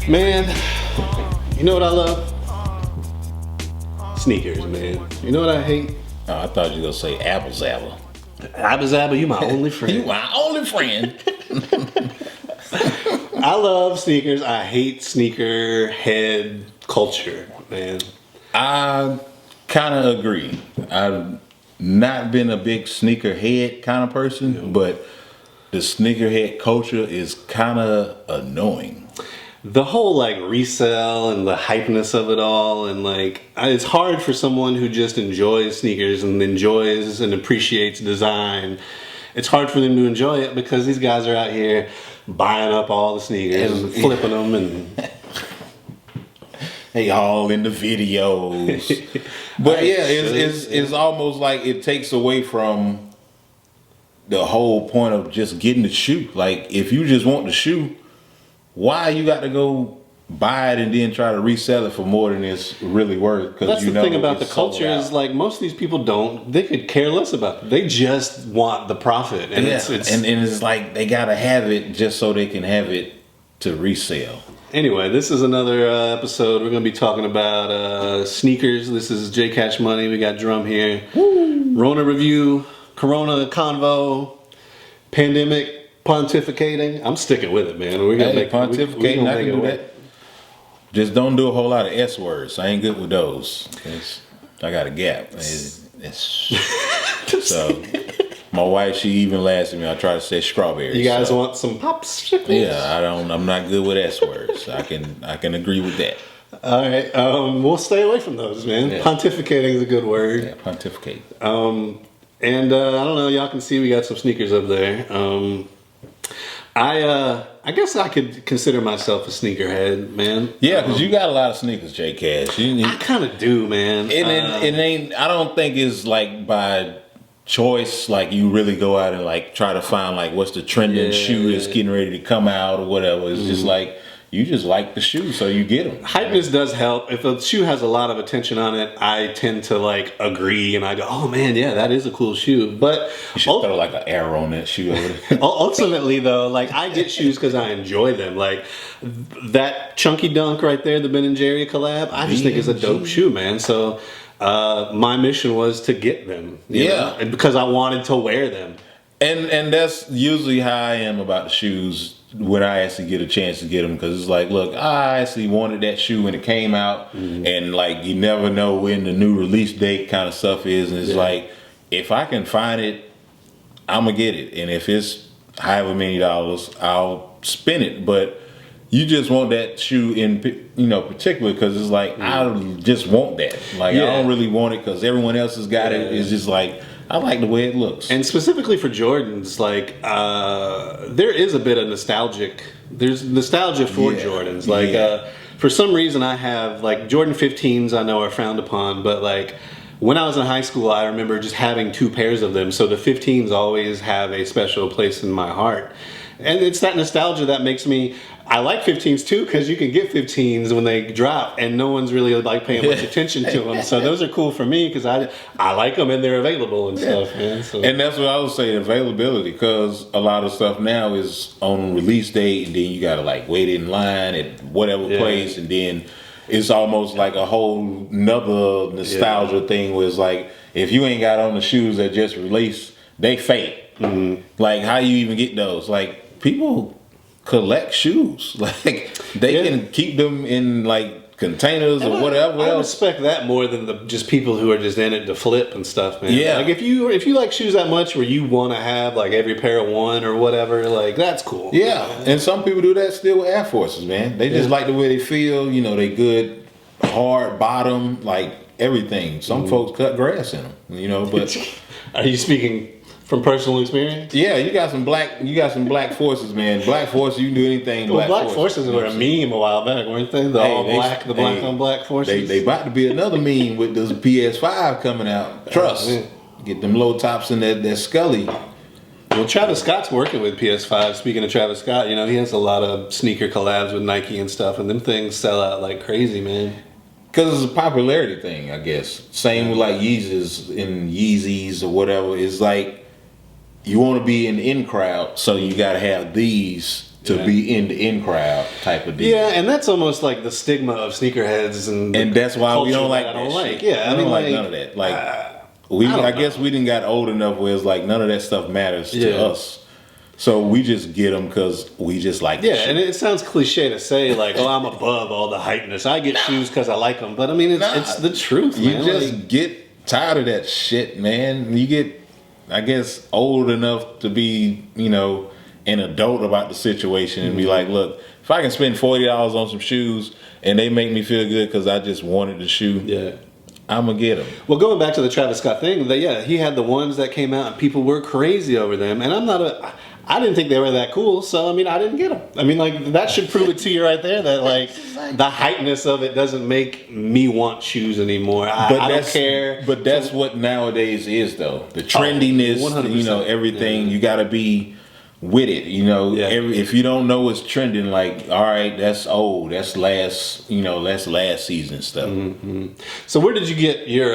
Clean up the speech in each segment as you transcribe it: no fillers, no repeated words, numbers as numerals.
Man, you know what I love? Sneakers, man. You know what I hate? Oh, I thought you were gonna say apple zabba. Abba Zabba, you my only friend. You my only friend. I love sneakers. I hate sneakerhead culture, man. I kind of agree. I've not been a big sneakerhead kind of person, but the sneakerhead culture is kind of annoying. The whole like resale and the hypeness of it all, and like it's hard for someone who just enjoys sneakers and enjoys and appreciates design. It's hard for them to enjoy it because these guys are out here buying up all the sneakers and flipping them, and they all in the videos. But yeah, it's almost like it takes away from the whole point of just getting the shoe. Like if you just want the shoe, why you got to go buy it and then try to resell it for more than it's really worth? That's the thing about the culture is like most of these people they could care less about it. They just want the profit, and it's like they gotta have it just so they can have it to resell. Anyway, this is another episode. We're gonna be talking about sneakers. This is J Cash Money. We got Drum here. Woo. Rona review, Corona convo, pandemic. Pontificating. I'm sticking with it, man. We're gonna make pontificating. I can do that. Just don't do a whole lot of S words. I ain't good with those. I got a gap. So my wife, she even laughs at me. I try to say strawberries. You guys want some popsicles? Yeah, I'm not good with S words. I can agree with that. All right. We'll stay away from those, man. Yeah. Pontificating is a good word. Yeah, pontificate. And I don't know. Y'all can see we got some sneakers up there. I guess I could consider myself a sneakerhead, man. Yeah, because you got a lot of sneakers, J Cash. I kind of do, man. It ain't. I don't think it's like by choice. Like you really go out and like try to find like what's the trending shoe that's getting ready to come out or whatever. It's just like you just like the shoe, so you get them. Hypeness does help. If a shoe has a lot of attention on it, I tend to like agree and I go, "Oh man, yeah, that is a cool shoe." But you should throw like an arrow on that shoe over there. Ultimately, though, like I get shoes because I enjoy them. Like that Chunky Dunk right there, the Ben and Jerry collab. I just think it's a dope shoe, man. So my mission was to get them. You know? And because I wanted to wear them. And that's usually how I am about the shoes when I actually get a chance to get them, because it's like, look, I actually wanted that shoe when it came out, and like you never know when the new release date kind of stuff is, and it's like if I can find it, I'm gonna get it, and if it's however many dollars, I'll spend it. But you just want that shoe in particular because it's like I just want that. Like I don't really want it because everyone else has got it. It's just like I like the way it looks. And specifically for Jordans, like there is a bit of there's nostalgia for Jordans. Like for some reason I have like Jordan 15s I know are frowned upon, but like when I was in high school I remember just having 2 pairs of them. So the 15s always have a special place in my heart. And it's that nostalgia that makes me, I like 15s too, because you can get 15s when they drop and no one's really like paying much attention to them. So those are cool for me because I like them and they're available and stuff, man. So. And that's what I would say, availability, because a lot of stuff now is on release date and then you got to like wait in line at whatever place, and then it's almost like a whole nother nostalgia thing where it's like, if you ain't got on the shoes that just released, they fake. Like how you even get those? Like people collect shoes. Like they can keep them in like containers or whatever I else. respect that more than just people who are just in it to flip and stuff, man. Yeah. Like if you like shoes that much where you want to have like every pair of one or whatever, like that's cool. Yeah. And some people do that still with Air Forces, man. They just like the way they feel. They good, hard bottom, like everything. Some folks cut grass in them, but are you speaking from personal experience? Yeah, you got some black forces, man. Black forces, you can do anything. Well, black forces were a meme a while back, weren't they? The black on black forces. They about to be another meme with this PS5 coming out. Trust. Get them low tops in that Scully. Well, Travis Scott's working with PS5. Speaking of Travis Scott, he has a lot of sneaker collabs with Nike and stuff, and them things sell out like crazy, man. Because it's a popularity thing, I guess. Same with like Yeezys or whatever. It's like you want to be in the in crowd, so you got to have these to be in the in crowd type of deal. Yeah, and that's almost like the stigma of sneakerheads, and that's why we don't like I don't that like. shit. Yeah, I mean, like none of that. Like I guess we didn't got old enough where it's like none of that stuff matters to us. So we just get them because we just like Yeah, and it sounds cliche to say like, oh, I'm above all the hypeness. I get shoes because I like them. But I mean, it's the truth, man. You just get tired of that shit, man. You get, I guess, old enough to be, an adult about the situation and be like, look, if I can spend $40 on some shoes and they make me feel good because I just wanted the shoe, I'm going to get them. Well, going back to the Travis Scott thing, he had the ones that came out and people were crazy over them. And I didn't think they were that cool, so I mean, I didn't get them. I mean, like, that should prove it to you right there that like the hypeness of it doesn't make me want shoes anymore. I don't care. But that's what nowadays is, though. The trendiness, 100%. Everything. You got to be with it. If you don't know what's trending, like, all right, that's old. That's last season stuff. Mm-hmm. So where did you get your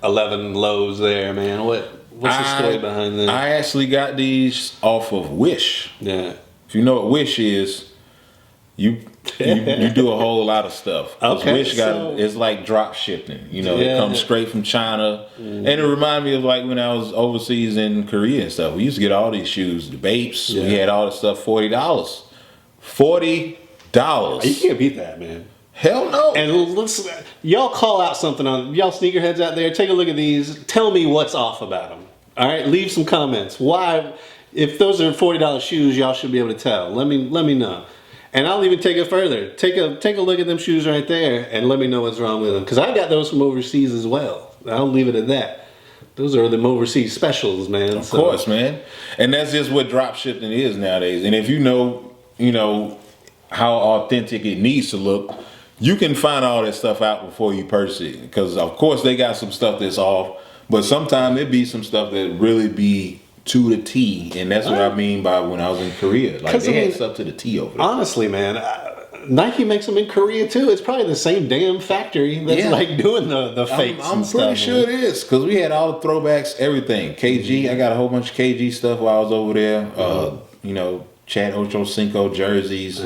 11 lows there, man? What's the story behind that? I actually got these off of Wish. Yeah. If you know what Wish is, you do a whole lot of stuff. Okay. Wish it's like drop shipping. It comes straight from China. And it reminded me of like when I was overseas in Korea and stuff. We used to get all these shoes, the Bapes. Yeah. We had all this stuff, $40. $40. You can't beat that, man. Hell no. And y'all call out something on y'all sneakerheads out there. Take a look at these. Tell me what's off about them. All right, leave some comments. Why, if those are $40 shoes, y'all should be able to tell. Let me know. And I'll even take it further. Take a look at them shoes right there and let me know what's wrong with them. Because I got those from overseas as well. I'll leave it at that. Those are them overseas specials, man. Of course, man. And that's just what drop shipping is nowadays. And if you know how authentic it needs to look, you can find all that stuff out before you purchase it. Because, of course, they got some stuff that's off. But sometimes it be some stuff that really be to the T. And that's what I mean by when I was in Korea. Like, they had stuff to the T over there. Honestly, man, Nike makes them in Korea, too. It's probably the same damn factory that's, like, doing the fakes I'm pretty sure it is. Because we had all the throwbacks, everything. KG, I got a whole bunch of KG stuff while I was over there. Chad Ochocinco jerseys,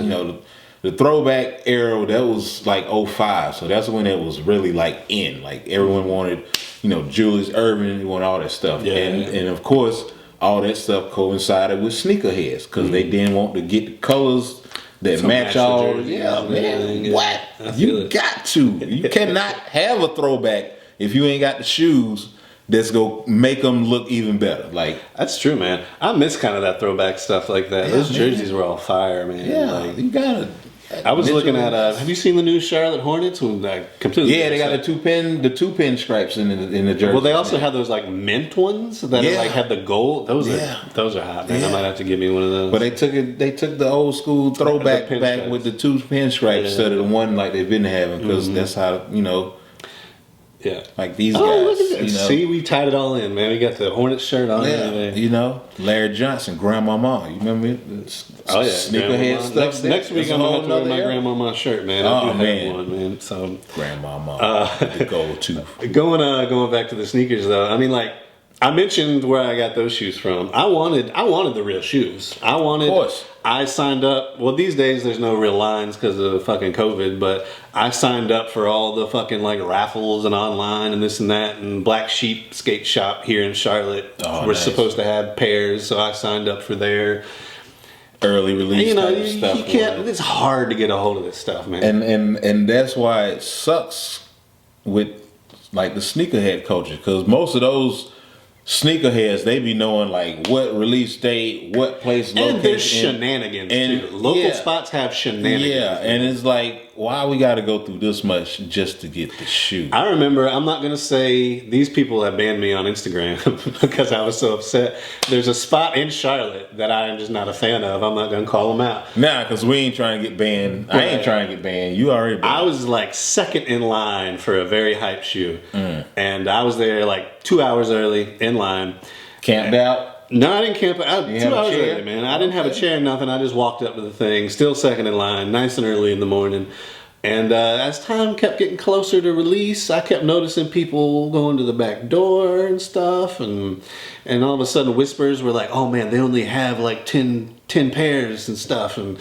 the throwback era, that was like 05. So that's when it was really like in. Like everyone wanted, Julius Erving, you want all that stuff. Yeah. And of course, all that stuff coincided with sneakerheads because they didn't want to get the colors that match all. Yeah, man. Yeah. What? You got to. You cannot have a throwback if you ain't got the shoes that's gonna make them look even better. Like, that's true, man. I miss kind of that throwback stuff like that. Those jerseys were all fire, man. Yeah, like, you gotta. I was looking at. Have you seen the new Charlotte Hornets? Completely. Yeah, they got the two pin stripes in the jersey. Well, they also have those like mint ones that are, like have the gold. Those are hot, man. I might have to give me one of those. But they took the old school throwback back with the two pin stripes instead of the one like they've been having because that's how Yeah, like these guys. Look at that. See, we tied it all in, man. We got the Hornets shirt on. Yeah, Larry Johnson, Grandmama. You remember it? Oh yeah, sneakerhead stuff. Next week I'm gonna have to wear my Grandmama shirt, man. I do have one, man. So Grandmama, the go-to. Going back to the sneakers though. I mean, like I mentioned where I got those shoes from. I wanted the real shoes. Of course. I signed up. Well, these days there's no real lines because of fucking COVID, but I signed up for all the fucking like raffles and online and this and that. And Black Sheep Skate Shop here in Charlotte we're supposed to have pairs, so I signed up for their early release stuff. You can't. It's hard to get a hold of this stuff, man. And that's why it sucks with like the sneakerhead culture because most of those sneakerheads, they be knowing like what release date, what place, location. And there's shenanigans too. Local spots have shenanigans. Yeah, and it's like, why we got to go through this much just to get the shoe? I remember, I'm not going to say, these people have banned me on Instagram because I was so upset. There's a spot in Charlotte that I am just not a fan of. I'm not going to call them out. Nah, because we ain't trying to get banned. I ain't trying to get banned. You already banned. I was like second in line for a very hype shoe. And I was there like 2 hours early in line. Camped out? No, I didn't camp out. 2 hours early, man. I didn't have a chair, nothing. I just walked up to the thing, still second in line, nice and early in the morning. And as time kept getting closer to release, I kept noticing people going to the back door and stuff, and all of a sudden whispers were like, "Oh man, they only have like 10 pairs and stuff," and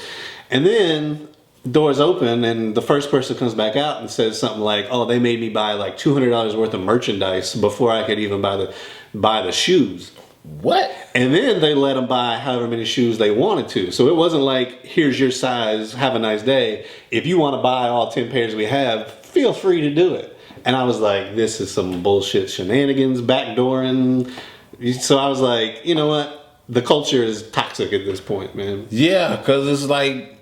then doors open and the first person comes back out and says something like, "Oh, they made me buy like $200 worth of merchandise before I could even buy the shoes." What? And then they let them buy however many shoes they wanted to. So it wasn't like, here's your size, have a nice day. If you want to buy all 10 pairs we have, feel free to do it. And I was like, this is some bullshit shenanigans, backdooring. So I was like, you know what? The culture is toxic at this point, man. Yeah, because it's like,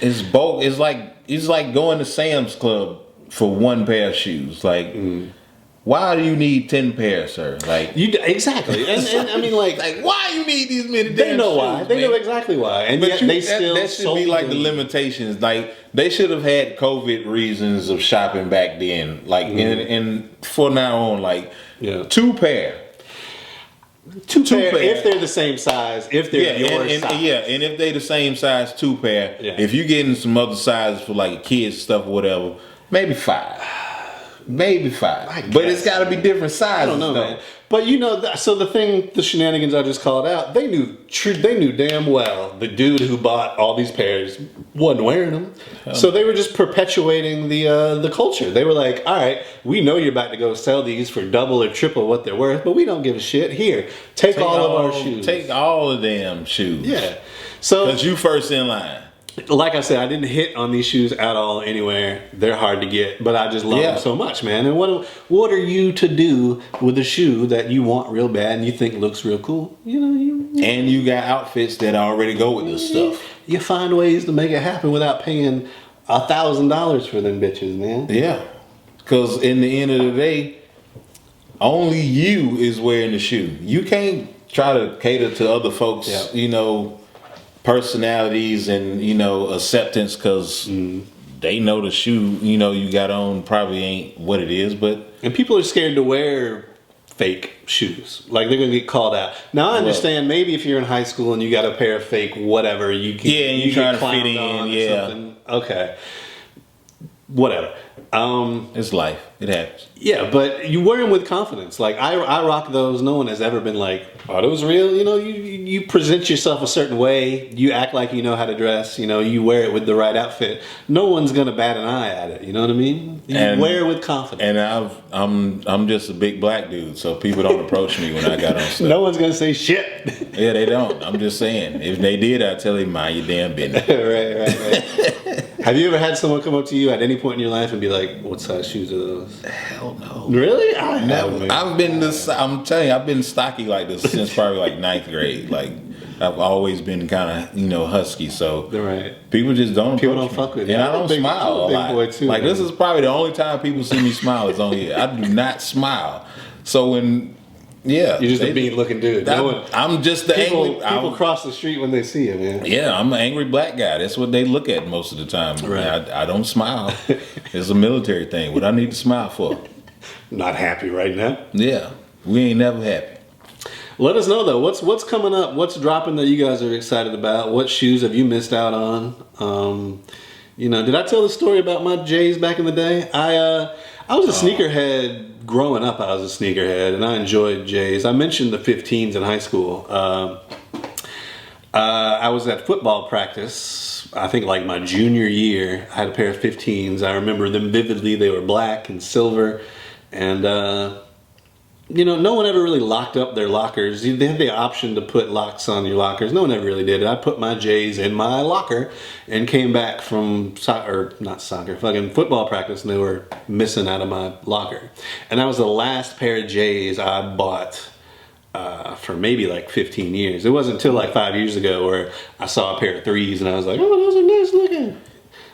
it's bulk. It's like going to Sam's Club for one pair of shoes. Like, why do you need 10 pairs, sir? Like, exactly. And I mean, like why you need these many? They know shoes, why. Man? They know exactly why. And yet they still that should be like the limitations. Like, they should have had COVID reasons of shopping back then. Like, and for now on, like, 2 pair. Two pair, if they're the same size, if they're your size. And if they the same size, 2 pair. Yeah. If you're getting some other sizes for like kids stuff or whatever, maybe 5. Maybe 5. But it's got to be different sizes. I don't know, man. But you know, so the shenanigans I just called out, they knew damn well the dude who bought all these pairs wasn't wearing them. So they were just perpetuating the culture. They were like, all right, we know you're about to go sell these for double or triple what they're worth, but we don't give a shit. Here, take all of our shoes. Take all the damn shoes. Yeah. So because you first in line. Like I said, I didn't hit on these shoes at all anywhere. They're hard to get, but I just love them so much, man. And what are you to do with a shoe that you want real bad and you think looks real cool? You know, and you got outfits that already go with this stuff. You find ways to make it happen without paying $1,000 for them bitches, man. Yeah, because in the end of the day, only you is wearing the shoe. You can't try to cater to other folks, you know, personalities and, you know, acceptance, because they know the shoe, you know, you got on probably ain't what it is. And people are scared to wear fake shoes. Like, they're gonna get called out. Now I understand, maybe if you're in high school and you got a pair of fake whatever, you can, and you try to fit in, something. Okay, whatever. It's life. It happens. Yeah, but you wear them with confidence. Like, I rock those. No one has ever been like, "Are those real?" You know, you present yourself a certain way. You act like you know how to dress. You know, you wear it with the right outfit. No one's gonna bat an eye at it. You know what I mean? You wear it with confidence. And I'm just a big black dude, so people don't approach me when I got on stuff. No one's gonna say shit. Yeah, they don't. I'm just saying. If they did, I'd tell them, mind your damn business. Right. Have you ever had someone come up to you at any point in your life and be like, "What size shoes are those?" Hell no. Really? I Never. I'm telling you, I've been stocky like this since probably like 9th grade. Like, I've always been kind of, you know, husky. So people just don't. People don't fuck with me. And I don't smile a lot. Boy too, like, man. This is probably the only time people see me smile is on here. I do not smile. So when. Yeah, you're just a mean looking dude. I'm just the angry. People cross the street when they see you, man. Yeah, I'm an angry black guy. That's what they look at most of the time. Right. I don't smile. It's a military thing. What I need to smile for? Not happy right now. Yeah, we ain't never happy. Let us know though. What's coming up? What's dropping that you guys are excited about? What shoes have you missed out on? You know, did I tell the story about my J's back in the day? I was a sneakerhead. Growing up, I was a sneakerhead, and I enjoyed J's. I mentioned the 15s in high school. I was at football practice, I think like my junior year. I had a pair of 15s. I remember them vividly. They were black and silver, and you know, no one ever really locked up their lockers. They had the option to put locks on your lockers. No one ever really did it. I put my J's in my locker and came back from fucking football practice, and they were missing out of my locker. And that was the last pair of J's I bought for maybe like 15 years. It wasn't until like 5 years ago where I saw a pair of 3s and I was like, oh, those are nice looking.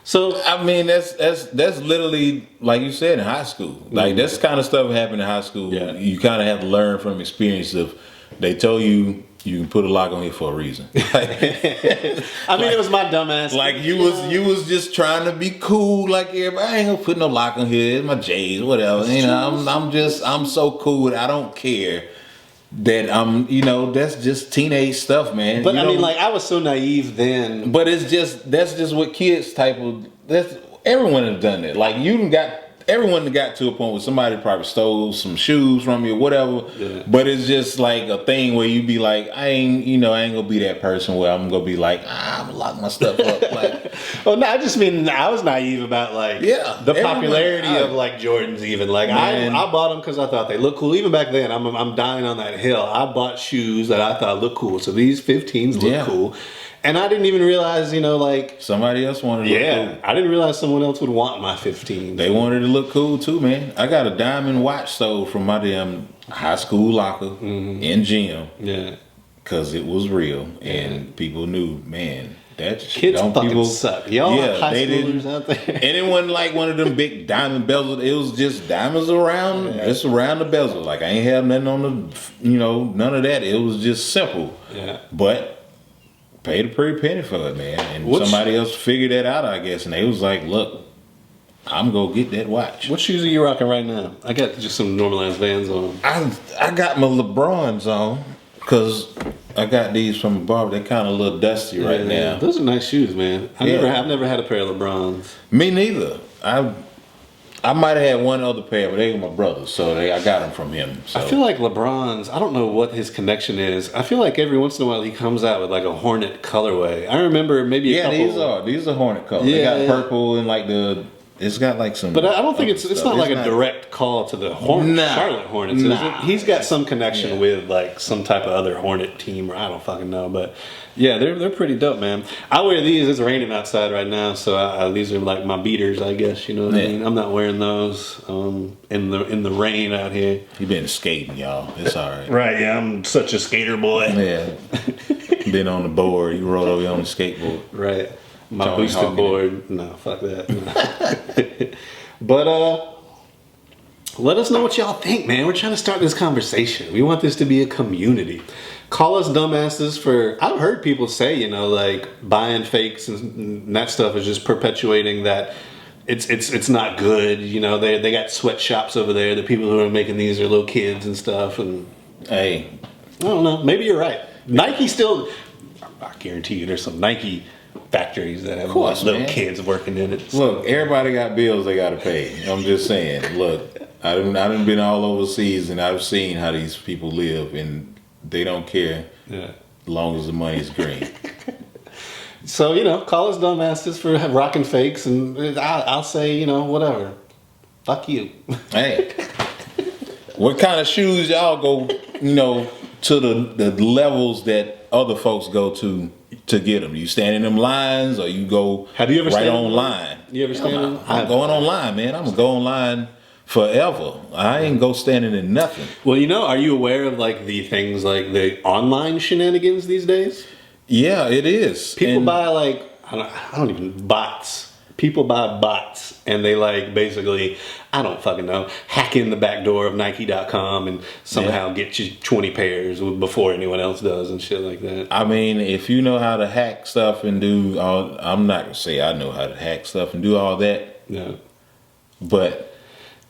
So I mean, that's literally like you said in high school. Like, that's kind of stuff that happened in high school. Yeah. You kind of have to learn from experience. Of they told you can put a lock on here for a reason. I mean, it was my dumbass. Like, you was just trying to be cool. Like, everybody, I ain't gonna put no lock on here. It's my J's, whatever. You know, I'm so cool. I don't care. That you know, that's just teenage stuff, man. But I mean, like, I was so naive then. But that's just what kids type of. everyone has done that. Like everyone got to a point where somebody probably stole some shoes from you or whatever. Yeah. But it's just like a thing where you be like, I ain't gonna be that person where I'm gonna be like, I'm gonna lock my stuff up. Like, well, no, I just mean I was naive about like the popularity of like Jordans. Even like I bought them because I thought they look cool. Even back then, I'm dying on that hill. I bought shoes that I thought looked cool. So these 15s look cool. And I didn't even realize, like somebody else wanted to look cool. I didn't realize someone else would want my 15. They wanted to look cool too, man. I got a diamond watch sold from my damn high school locker in gym. Yeah. Because it was real. And people knew, man, that kids fucking suck. Y'all high schoolers out there. And it wasn't like one of them big diamond bezels. It was just diamonds around, just around the bezel. Like I ain't have nothing on the, none of that. It was just simple. Yeah. But paid a pretty penny for it, man. And somebody else figured that out, I guess. And they was like, look, I'm going to get that watch. What shoes are you rocking right now? I got just some normalized Vans on. I got my LeBrons on because I got these from a barber. They're kind of a little dusty right now. Those are nice shoes, man. I've never had a pair of LeBrons. Me neither. I might have had one other pair, but they were my brother's, so I got them from him. So. I feel like LeBron's, I don't know what his connection is. I feel like every once in a while he comes out with like a Hornet colorway. I remember maybe a couple. These are Hornet colors. They got purple and like it's got like some. But I don't think it's not like a direct call to the Charlotte Hornets. Is it? He's got some connection with like some type of other Hornet team, or I don't fucking know. But yeah, they're pretty dope, man. I wear these. It's raining outside right now, so these are like my beaters, I guess. You know what I mean? I'm not wearing those in the rain out here. You been skating, y'all. It's all right. Right? Yeah, I'm such a skater boy. Yeah. Been on the board. You rode over on the skateboard. Right. My boosted board. No, fuck that. No. But let us know what y'all think, man. We're trying to start this conversation. We want this to be a community. Call us dumbasses for. I've heard people say, like buying fakes and that stuff is just perpetuating that it's not good. They got sweatshops over there. The people who are making these are little kids and stuff. And hey, I don't know. Maybe you're right. Nike still. I guarantee you, there's some Nike factories that have little kids working in it. Look, everybody got bills they got to pay. I'm just saying. Look, I done been all overseas and I've seen how these people live, and they don't care as long as the money's green. So call us dumbasses for rocking fakes, and I'll say whatever. Fuck you. Hey, what kind of shoes y'all go to the levels that other folks go to get them? You stand in them lines, or you go right online? You ever stand in? I'm going online, man. I'm gonna go online forever. I ain't go standing in nothing. Well, are you aware of like the things like the online shenanigans these days? Yeah, it is. People buy like I don't even bots. People buy bots and they like basically, I don't fucking know, hack in the back door of Nike.com and somehow get you 20 pairs before anyone else does and shit like that. I mean, if you know how to hack stuff and do all, I'm not gonna say I know how to hack stuff and do all that. No. But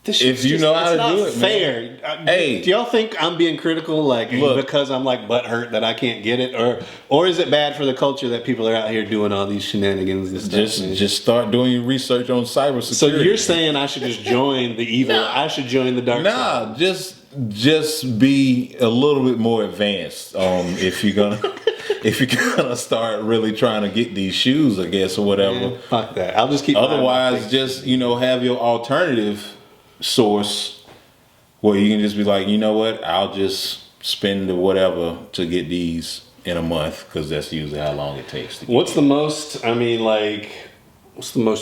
if you know how to do it, fair. Man. Hey, do y'all think I'm being critical, because I'm like butthurt that I can't get it, or is it bad for the culture that people are out here doing all these shenanigans and stuff? Just start doing your research on cybersecurity. So you're saying I should just join the evil? I should join the dark side? Just be a little bit more advanced. If you're gonna start really trying to get these shoes, I guess, or whatever. Man, fuck that. I'll just keep. Otherwise, just have your alternative source where you can just be like, what, I'll just spend the whatever to get these in a month, because that's usually how long it takes to get what's the most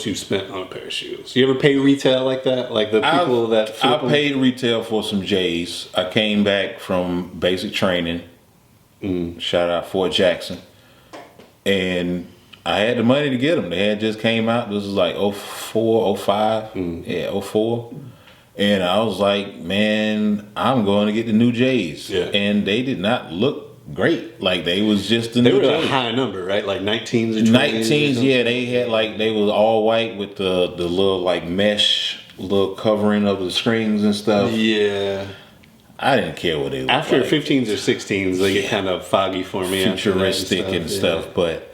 you've spent on a pair of shoes? You ever pay retail like that? Like the people that flip I paid retail for some J's. I came back from basic training. Shout out Fort Jackson. And I had the money to get them. They had just came out. This was like 04, 05. Yeah, 04. And I was like, man, I'm going to get the new J's. Yeah. And they did not look great. Like they was just the new J's. They were a high number, right? Like 19s or 20s? 19s, yeah. They had they was all white with the little like mesh, little covering of the strings and stuff. Yeah. I didn't care what they looked after like. 15s or 16s, they get kind of foggy for me. Futuristic and stuff. But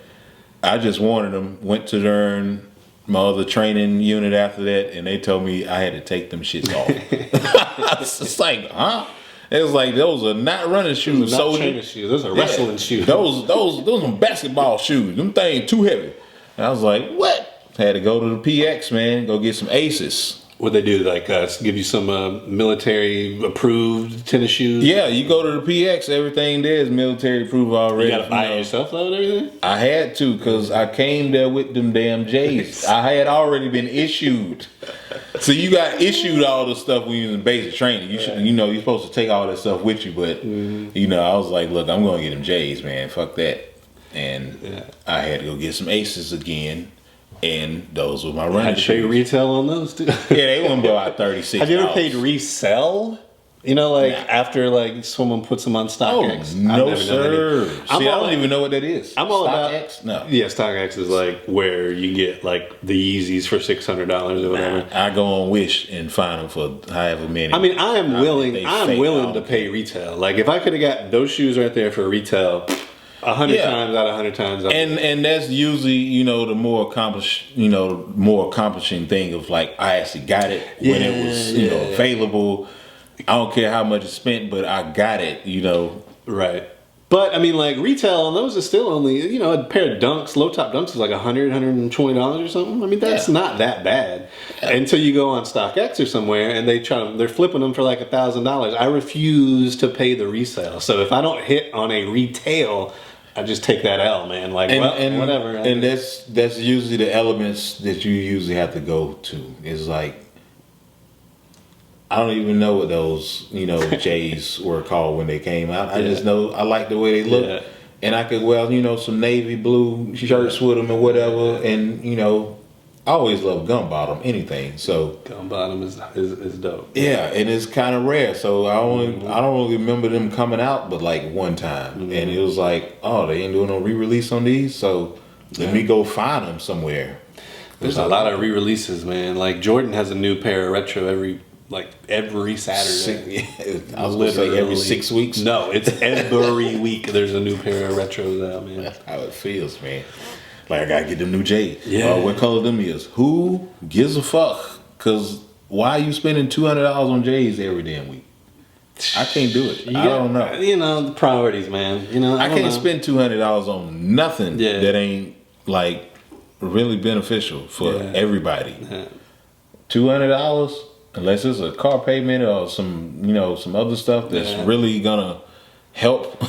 I just wanted them. Went to Dern. my other training unit after that, and they told me I had to take them shits off. It's like, huh? It was like, those are not running shoes. Those are not training shoes. Those are wrestling shoes. Those are basketball shoes. Them things too heavy. And I was like, what? Had to go to the PX, man. Go get some Aces. What they do, like give you some military approved tennis shoes? Yeah, you go to the PX, everything there is military approved already. You gotta buy it yourself though and everything? I had to, because I came there with them damn J's. I had already been issued. So you got issued all the stuff when you was in basic training. You should, you're supposed to take all that stuff with you, but I was like, look, I'm gonna get them J's, man. Fuck that. And I had to go get some Aces again. And those were my running Had to pay shoes. retail on those too. Yeah, they wouldn't be about $36. Have you ever paid resell? After someone puts them on StockX. No, sir. I don't even know what that is. I'm all StockX? about. No. Yeah, StockX is like where you get like the Yeezys for $600 or whatever. I go on Wish and find them for however many. I mean, I am willing to pay retail. Like if I could have got those shoes right there for retail. 100 times out of 100 times. And that's usually, the more accomplishing thing of like, I actually got it when it was, available. I don't care how much it's spent, but I got it, Right. But I mean, like retail on those is still only, a pair of Dunks, low top Dunks is like $120 or something. I mean, that's not that bad until you go on StockX or somewhere and they're flipping them for like $1,000. I refuse to pay the resale. So if I don't hit on a retail, I just take that L, man. Like, whatever. And that's usually the elements that you usually have to go to. Is like, I don't even know what those, J's were called when they came out. I just know I like the way they look. Yeah. And I could wear, some navy blue shirts with them and whatever. And, I always love gum bottom, anything. So gum bottom is dope. Yeah, and it's kind of rare. So I don't really remember them coming out, but like one time, and it was like, oh, they ain't doing no re-release on these, so let me go find them somewhere. There's a lot of re-releases, man. Like Jordan has a new pair of retro every Saturday. I was literally every 6 weeks. No, it's every week. There's a new pair of retros out, man. That's how it feels, man. Like, I gotta get them new J's. Yeah. What color them is? Who gives a fuck? Because why are you spending $200 on J's every damn week? I can't do it. I don't know. The priorities, man. I can't spend $200 on nothing that ain't like really beneficial for everybody. Yeah. $200, unless it's a car payment or some other stuff that's really gonna help.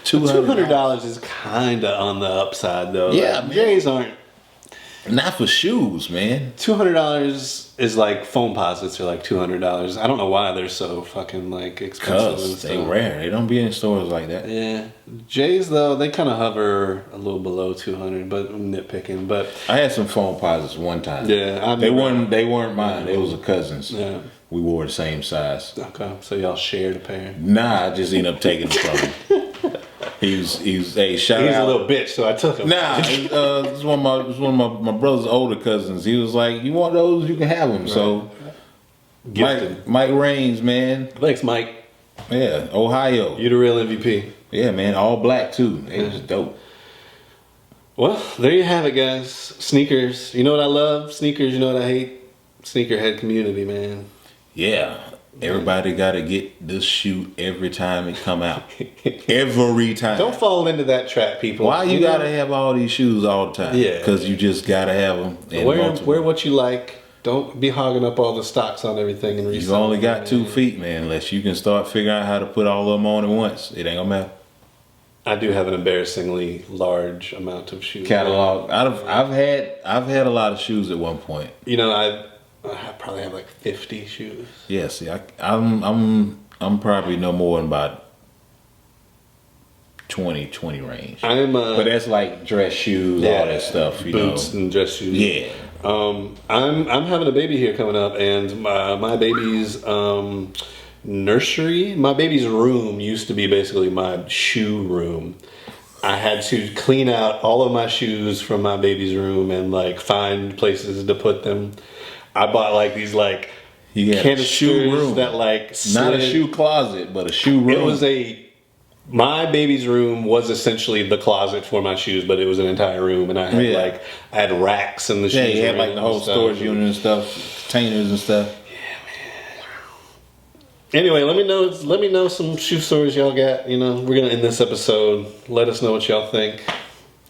$200 is kind of on the upside, though. Yeah, like, J's aren't. Not for shoes, man. $200 is like foam posits are like $200. I don't know why they're so fucking like expensive. Cause they rare. They don't be in stores like that. Yeah, J's though they kind of hover a little below 200, but I'm nitpicking. But I had some foam posits one time. Yeah, they weren't mine. They was a cousin's. Yeah. We wore the same size. Okay, so y'all shared a pair. Nah, I just ended up taking them from him. He was hey, shout out. He's a little bitch, so I took him. Nah, it's one of my brother's older cousins. He was like, "You want those? You can have them." Right. So, Mike Raines, man. Thanks, Mike. Yeah, Ohio. You the real MVP. Yeah, man. All black too. They was dope. Well, there you have it, guys. Sneakers. You know what I love? Sneakers. You know what I hate? Sneakerhead community, man. Yeah. Everybody got to get this shoe every time it come out. Every time. Don't fall into that trap, people. Why you got to have all these shoes all the time? Yeah. Because you just got to have them. Wear what you like. Don't be hogging up all the stocks on everything and resell. You only got 2 feet, man. Unless you can start figuring out how to put all of them on at once. It ain't going to matter. I do have an embarrassingly large amount of shoes. Catalog. I've had a lot of shoes at one point. I probably have like 50 shoes. Yeah, see, I'm probably no more than about 20 range. But that's like dress shoes, all that stuff, boots and dress shoes. Yeah. I'm having a baby here coming up, and my baby's nursery. My baby's room used to be basically my shoe room. I had to clean out all of my shoes from my baby's room and like find places to put them. I bought like these like canisters shoe room that like not a shoe closet, but a shoe room. It was a My baby's room was essentially the closet for my shoes, but it was an entire room, and I had I had racks in the Yeah, shoes. you had room like the whole and stuff. storage unit and stuff, containers and stuff. Anyway, let me know some shoe stories y'all got. You know, we're gonna end this episode. Let us know what y'all think.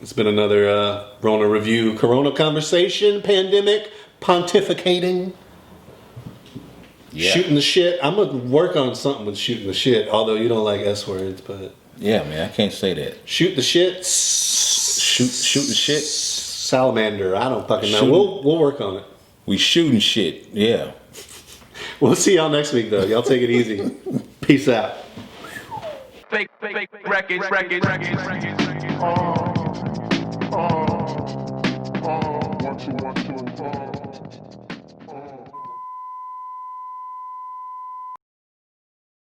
It's been another Rona review, Corona conversation, pandemic, pontificating, shooting the shit. I'm gonna work on something with shooting the shit. Although you don't like S words, but yeah, man, I can't say that. Shoot the shit. Shoot the shit. Salamander. I don't fucking know. We'll work on it. We shooting shit. Yeah. We'll see y'all next week though. Y'all take it easy. Peace out. Fake records. Want you.